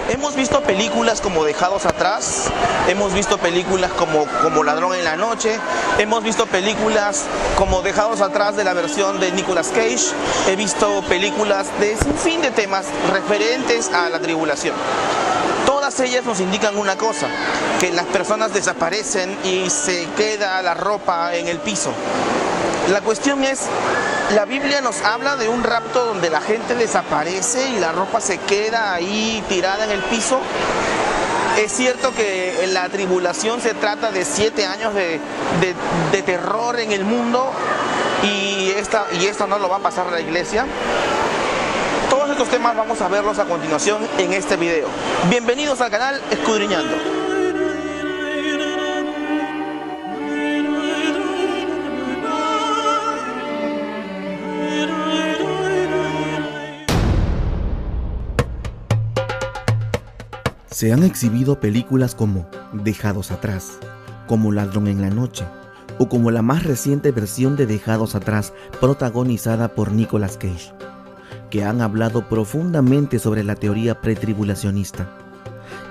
Hemos visto películas como Dejados Atrás, hemos visto películas como Ladrón en la Noche, hemos visto películas como Dejados Atrás de la versión de Nicolas Cage, he visto películas de un fin de temas referentes a la tribulación. Todas ellas nos indican una cosa, que las personas desaparecen y se queda la ropa en el piso. La cuestión es, la Biblia nos habla de un rapto donde la gente desaparece y la ropa se queda ahí tirada en el piso. Es cierto que la tribulación se trata de 7 años de terror en el mundo y esto no lo va a pasar a la iglesia. Todos estos temas vamos a verlos a continuación en este video. Bienvenidos al canal Escudriñando. Se han exhibido películas como Dejados Atrás, como Ladrón en la Noche, o como la más reciente versión de Dejados Atrás, protagonizada por Nicolas Cage, que han hablado profundamente sobre la teoría pretribulacionista,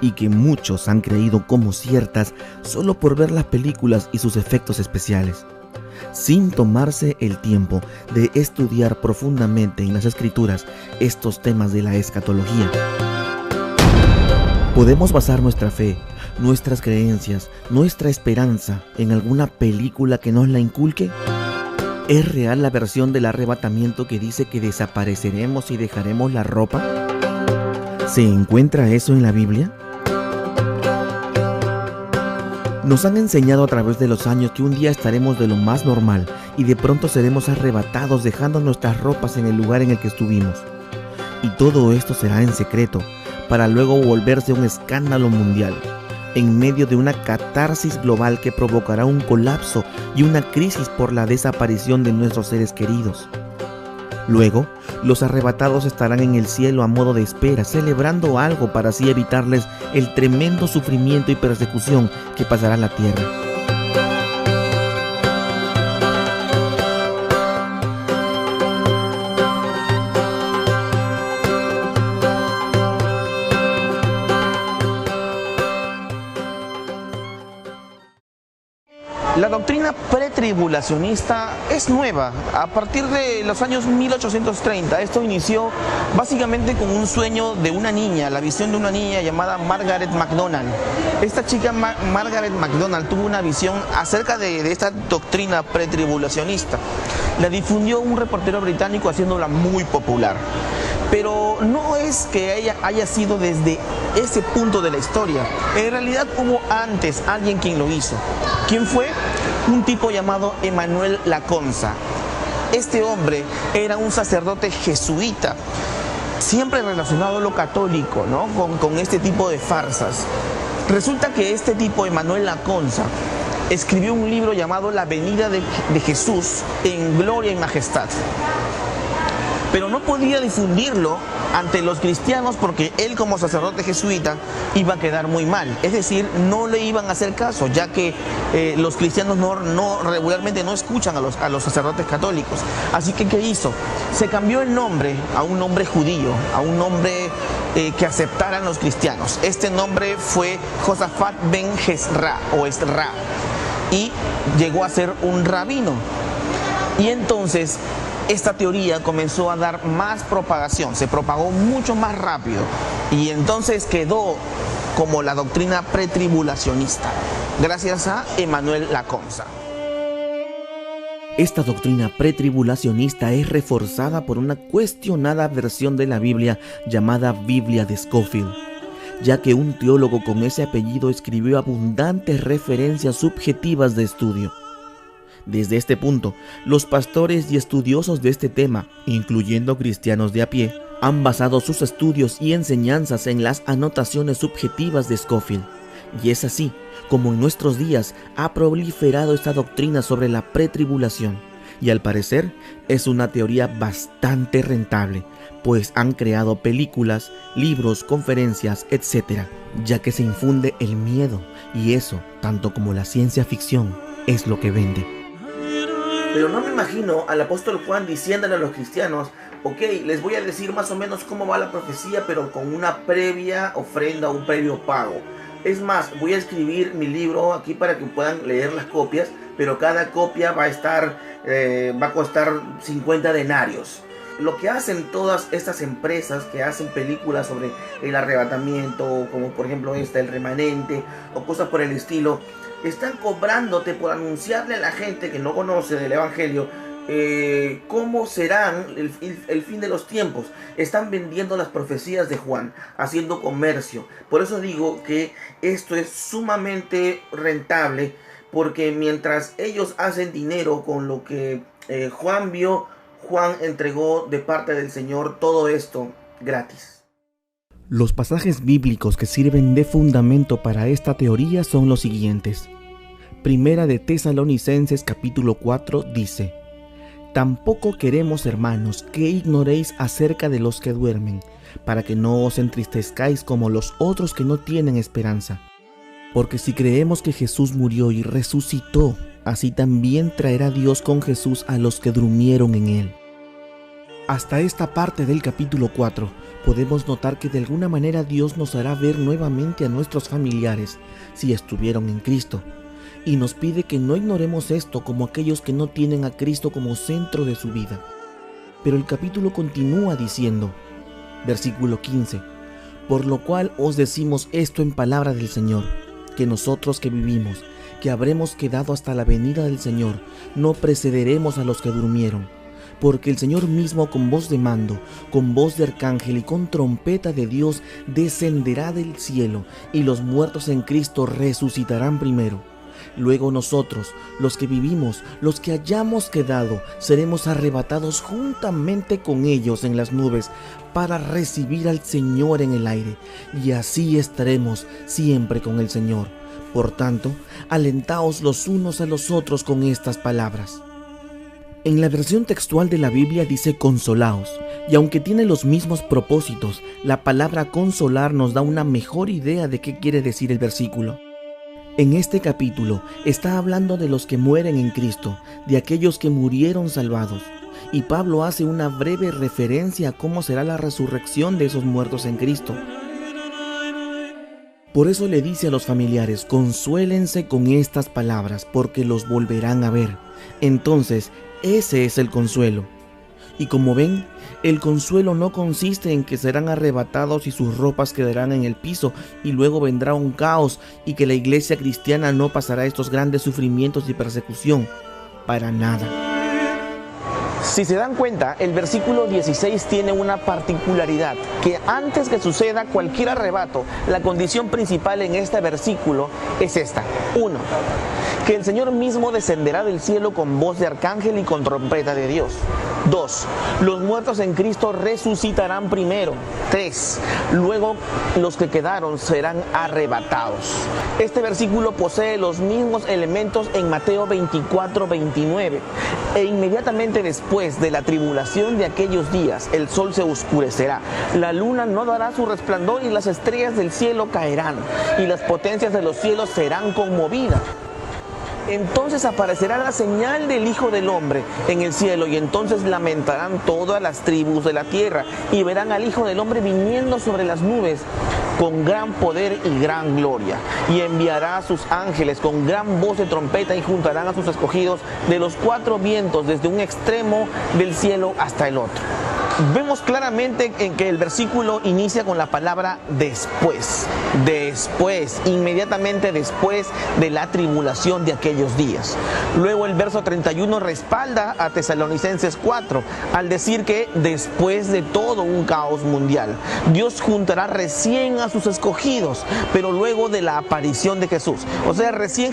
y que muchos han creído como ciertas solo por ver las películas y sus efectos especiales, sin tomarse el tiempo de estudiar profundamente en las escrituras estos temas de la escatología. ¿Podemos basar nuestra fe, nuestras creencias, nuestra esperanza en alguna película que nos la inculque? ¿Es real la versión del arrebatamiento que dice que desapareceremos y dejaremos la ropa? ¿Se encuentra eso en la Biblia? Nos han enseñado a través de los años que un día estaremos de lo más normal y de pronto seremos arrebatados dejando nuestras ropas en el lugar en el que estuvimos. Y todo esto será en secreto, para luego volverse un escándalo mundial, en medio de una catarsis global que provocará un colapso y una crisis por la desaparición de nuestros seres queridos. Luego, los arrebatados estarán en el cielo a modo de espera, celebrando algo para así evitarles el tremendo sufrimiento y persecución que pasará en la tierra. La doctrina pretribulacionista es nueva, a partir de los años 1830. Esto inició básicamente con un sueño de una niña, la visión de una niña llamada Margaret MacDonald. Esta chica Margaret MacDonald tuvo una visión acerca de esta doctrina pretribulacionista. La difundió un reportero británico haciéndola muy popular. Pero no es que ella haya sido desde ese punto de la historia. En realidad hubo antes alguien quien lo hizo. ¿Quién fue? Un tipo llamado Emmanuel Lacombe. Este hombre era un sacerdote jesuita, siempre relacionado a lo católico, ¿no? Con este tipo de farsas. Resulta que este tipo, Emmanuel Lacombe, escribió un libro llamado La venida de Jesús en gloria y majestad. Pero no podía difundirlo ante los cristianos porque él, como sacerdote jesuita, iba a quedar muy mal. Es decir, no le iban a hacer caso, ya que los cristianos regularmente no escuchan a los sacerdotes católicos. Así que, ¿qué hizo? Se cambió el nombre a un nombre judío, a un nombre que aceptaran los cristianos. Este nombre fue Josafat ben Ezra o Esra, y llegó a ser un rabino. Y entonces esta teoría comenzó a dar más propagación, se propagó mucho más rápido y entonces quedó como la doctrina pretribulacionista, gracias a Emmanuel Lacombe. Esta doctrina pretribulacionista es reforzada por una cuestionada versión de la Biblia llamada Biblia de Scofield, ya que un teólogo con ese apellido escribió abundantes referencias subjetivas de estudio. Desde este punto, los pastores y estudiosos de este tema, incluyendo cristianos de a pie, han basado sus estudios y enseñanzas en las anotaciones subjetivas de Scofield. Y es así como en nuestros días ha proliferado esta doctrina sobre la pretribulación. Y al parecer es una teoría bastante rentable, pues han creado películas, libros, conferencias, etc., ya que se infunde el miedo, y eso, tanto como la ciencia ficción, es lo que vende. Pero no me imagino al apóstol Juan diciéndole a los cristianos: Ok, les voy a decir más o menos cómo va la profecía, pero con una previa ofrenda, un previo pago. Es más, voy a escribir mi libro aquí para que puedan leer las copias, pero cada copia va a costar 50 denarios. Lo que hacen todas estas empresas que hacen películas sobre el arrebatamiento, como por ejemplo El Remanente, o cosas por el estilo, están cobrándote por anunciarle a la gente que no conoce del Evangelio cómo serán el fin de los tiempos. Están vendiendo las profecías de Juan, haciendo comercio. Por eso digo que esto es sumamente rentable, porque mientras ellos hacen dinero con lo que Juan vio, Juan entregó de parte del Señor todo esto gratis. Los pasajes bíblicos que sirven de fundamento para esta teoría son los siguientes. Primera de Tesalonicenses capítulo 4 dice: Tampoco queremos, hermanos, que ignoréis acerca de los que duermen, para que no os entristezcáis como los otros que no tienen esperanza. Porque si creemos que Jesús murió y resucitó, así también traerá Dios con Jesús a los que durmieron en él. Hasta esta parte del capítulo 4 podemos notar que de alguna manera Dios nos hará ver nuevamente a nuestros familiares si estuvieron en Cristo, y nos pide que no ignoremos esto como aquellos que no tienen a Cristo como centro de su vida. Pero el capítulo continúa diciendo, versículo 15, por lo cual os decimos esto en palabra del Señor, que nosotros que vivimos, que habremos quedado hasta la venida del Señor, no precederemos a los que durmieron. Porque el Señor mismo con voz de mando, con voz de arcángel y con trompeta de Dios descenderá del cielo, y los muertos en Cristo resucitarán primero. Luego nosotros, los que vivimos, los que hayamos quedado, seremos arrebatados juntamente con ellos en las nubes para recibir al Señor en el aire, y así estaremos siempre con el Señor. Por tanto, alentaos los unos a los otros con estas palabras. En la versión textual de la Biblia dice consolaos, y aunque tiene los mismos propósitos, la palabra consolar nos da una mejor idea de qué quiere decir el versículo. En este capítulo está hablando de los que mueren en Cristo, de aquellos que murieron salvados, y Pablo hace una breve referencia a cómo será la resurrección de esos muertos en Cristo. Por eso le dice a los familiares, consuélense con estas palabras, porque los volverán a ver. Entonces, ese es el consuelo. Y como ven, el consuelo no consiste en que serán arrebatados y sus ropas quedarán en el piso y luego vendrá un caos y que la iglesia cristiana no pasará estos grandes sufrimientos y persecución. Para nada. Si se dan cuenta, el versículo 16 tiene una particularidad, que antes que suceda cualquier arrebato, la condición principal en este versículo es esta. 1. Que el Señor mismo descenderá del cielo con voz de arcángel y con trompeta de Dios. 2. Los muertos en Cristo resucitarán primero. 3. Luego los que quedaron serán arrebatados. Este versículo posee los mismos elementos en Mateo 24:29. E inmediatamente después de la tribulación de aquellos días, el sol se oscurecerá, la luna no dará su resplandor y las estrellas del cielo caerán, y las potencias de los cielos serán conmovidas. Entonces aparecerá la señal del Hijo del Hombre en el cielo, y entonces lamentarán todas las tribus de la tierra, y verán al Hijo del Hombre viniendo sobre las nubes con gran poder y gran gloria, y enviará a sus ángeles con gran voz de trompeta, y juntarán a sus escogidos de los 4 vientos, desde un extremo del cielo hasta el otro. Vemos claramente en que el versículo inicia con la palabra después, inmediatamente después de la tribulación de aquellos días. Luego el verso 31 respalda a Tesalonicenses 4 al decir que después de todo un caos mundial, Dios juntará recién a sus escogidos, pero luego de la aparición de Jesús. O sea, recién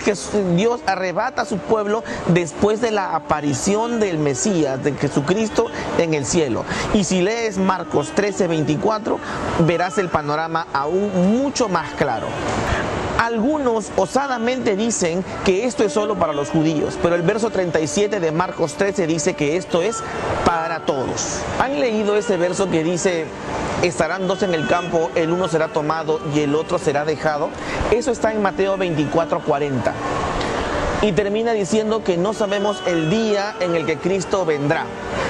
Dios arrebata a su pueblo después de la aparición del Mesías, de Jesucristo en el cielo. Y si lees Marcos 13:24, verás el panorama aún mucho más claro. Algunos osadamente dicen que esto es solo para los judíos, pero el verso 37 de Marcos 13 dice que esto es para todos. ¿Han leído ese verso que dice, estarán 2 en el campo, el uno será tomado y el otro será dejado? Eso está en Mateo 24:40. y termina diciendo que no sabemos el día en el que Cristo vendrá.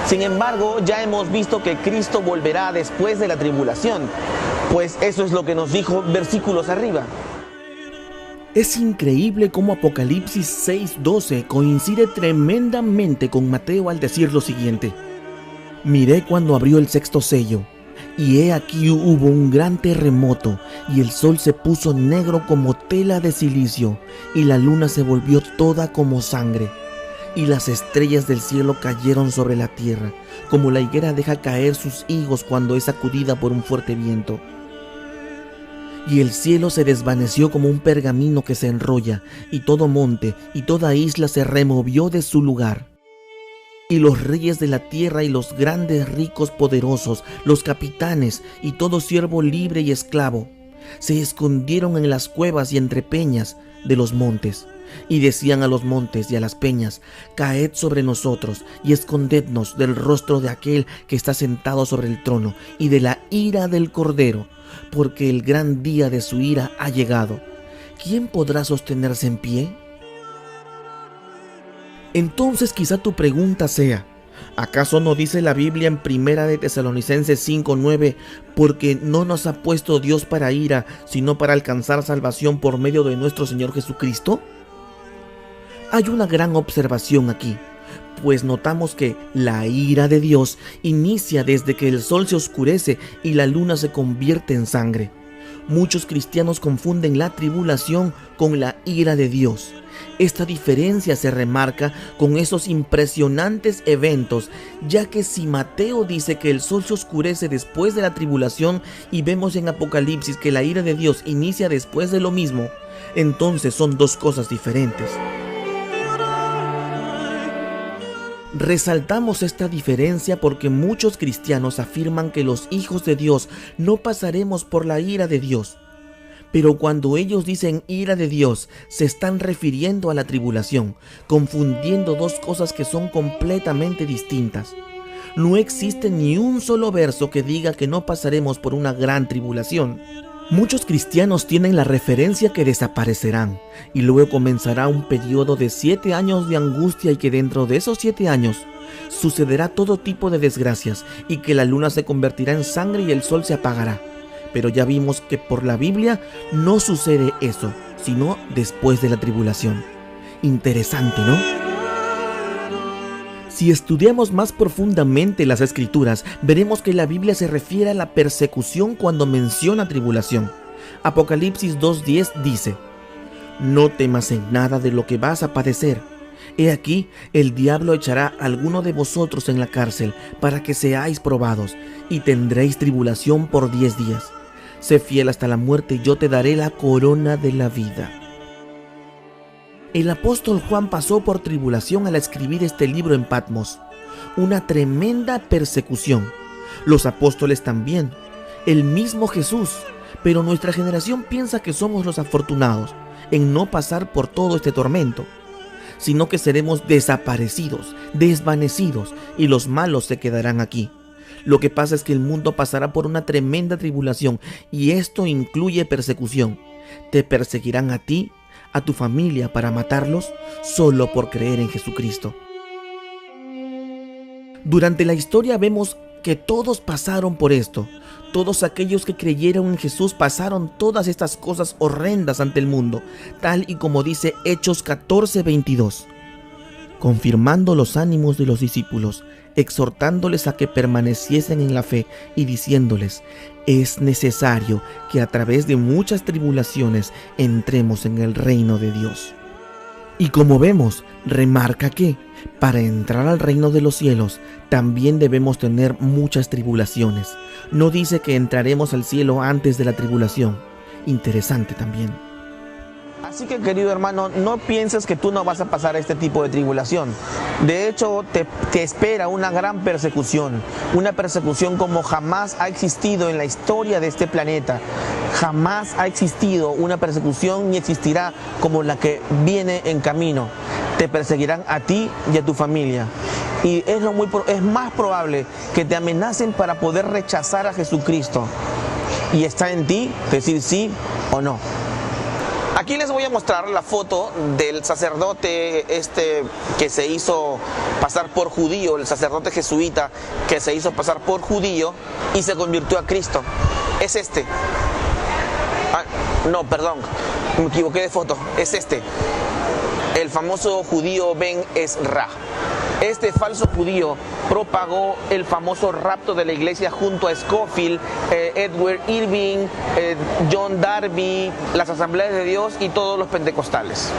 Sin embargo, ya hemos visto que Cristo volverá después de la tribulación, pues eso es lo que nos dijo versículos arriba. Es increíble cómo Apocalipsis 6:12 coincide tremendamente con Mateo al decir lo siguiente: miré cuando abrió el sexto sello, y he aquí hubo un gran terremoto, y el sol se puso negro como tela de silicio, y la luna se volvió toda como sangre, y las estrellas del cielo cayeron sobre la tierra, como la higuera deja caer sus higos cuando es sacudida por un fuerte viento. Y el cielo se desvaneció como un pergamino que se enrolla, y todo monte y toda isla se removió de su lugar. Y los reyes de la tierra y los grandes ricos poderosos, los capitanes y todo siervo libre y esclavo, se escondieron en las cuevas y entre peñas de los montes, y decían a los montes y a las peñas: caed sobre nosotros y escondednos del rostro de aquel que está sentado sobre el trono y de la ira del Cordero, porque el gran día de su ira ha llegado. ¿Quién podrá sostenerse en pie? Entonces quizá tu pregunta sea: ¿acaso no dice la Biblia en 1 de Tesalonicenses 5:9, porque no nos ha puesto Dios para ira, sino para alcanzar salvación por medio de nuestro Señor Jesucristo? Hay una gran observación aquí, pues notamos que la ira de Dios inicia desde que el sol se oscurece y la luna se convierte en sangre. Muchos cristianos confunden la tribulación con la ira de Dios. Esta diferencia se remarca con esos impresionantes eventos, ya que si Mateo dice que el sol se oscurece después de la tribulación y vemos en Apocalipsis que la ira de Dios inicia después de lo mismo, entonces son dos cosas diferentes. Resaltamos esta diferencia porque muchos cristianos afirman que los hijos de Dios no pasaremos por la ira de Dios. Pero cuando ellos dicen ira de Dios, se están refiriendo a la tribulación, confundiendo dos cosas que son completamente distintas. No existe ni un solo verso que diga que no pasaremos por una gran tribulación. Muchos cristianos tienen la referencia que desaparecerán y luego comenzará un periodo de 7 años de angustia, y que dentro de esos 7 años sucederá todo tipo de desgracias y que la luna se convertirá en sangre y el sol se apagará. Pero ya vimos que por la Biblia no sucede eso, sino después de la tribulación. Interesante, ¿no? Si estudiamos más profundamente las Escrituras, veremos que la Biblia se refiere a la persecución cuando menciona tribulación. Apocalipsis 2:10 dice: no temas en nada de lo que vas a padecer. He aquí, el diablo echará a alguno de vosotros en la cárcel para que seáis probados, y tendréis tribulación por 10 días. Sé fiel hasta la muerte y yo te daré la corona de la vida. El apóstol Juan pasó por tribulación al escribir este libro en Patmos, una tremenda persecución. Los apóstoles también, el mismo Jesús, pero nuestra generación piensa que somos los afortunados en no pasar por todo este tormento, sino que seremos desaparecidos, desvanecidos, y los malos se quedarán aquí. Lo que pasa es que el mundo pasará por una tremenda tribulación, y esto incluye persecución. Te perseguirán a ti, a tu familia, para matarlos solo por creer en Jesucristo. Durante la historia vemos que todos pasaron por esto. Todos aquellos que creyeron en Jesús pasaron todas estas cosas horrendas ante el mundo, tal y como dice Hechos 14:22. Confirmando los ánimos de los discípulos, exhortándoles a que permaneciesen en la fe y diciéndoles: es necesario que a través de muchas tribulaciones entremos en el reino de Dios. Y como vemos, remarca que para entrar al reino de los cielos también debemos tener muchas tribulaciones. No dice que entraremos al cielo antes de la tribulación. Interesante también. Así que, querido hermano, no pienses que tú no vas a pasar este tipo de tribulación. De hecho, te espera una gran persecución, una persecución como jamás ha existido en la historia de este planeta. Jamás ha existido una persecución ni existirá como la que viene en camino. Te perseguirán a ti y a tu familia. Y es más probable que te amenacen para poder rechazar a Jesucristo. Y está en ti decir sí o no. Aquí les voy a mostrar la foto del sacerdote que se hizo pasar por judío, el sacerdote jesuita que se hizo pasar por judío y se convirtió a Cristo. Es este. No, perdón, me equivoqué de foto. Es este. El famoso judío Ben Ezra. Este falso judío propagó el famoso rapto de la iglesia junto a Scofield, Edward Irving, John Darby, las Asambleas de Dios y todos los pentecostales.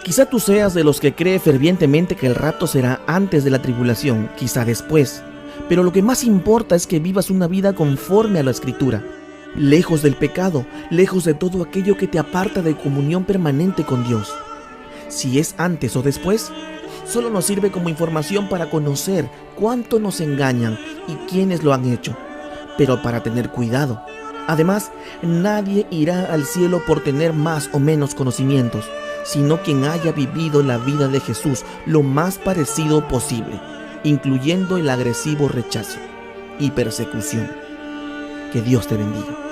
Quizá tú seas de los que cree fervientemente que el rapto será antes de la tribulación, quizá después, pero lo que más importa es que vivas una vida conforme a la Escritura, lejos del pecado, lejos de todo aquello que te aparta de comunión permanente con Dios. Si es antes o después, solo nos sirve como información para conocer cuánto nos engañan y quiénes lo han hecho, pero para tener cuidado. Además, nadie irá al cielo por tener más o menos conocimientos, sino quien haya vivido la vida de Jesús lo más parecido posible, incluyendo el agresivo rechazo y persecución. Que Dios te bendiga.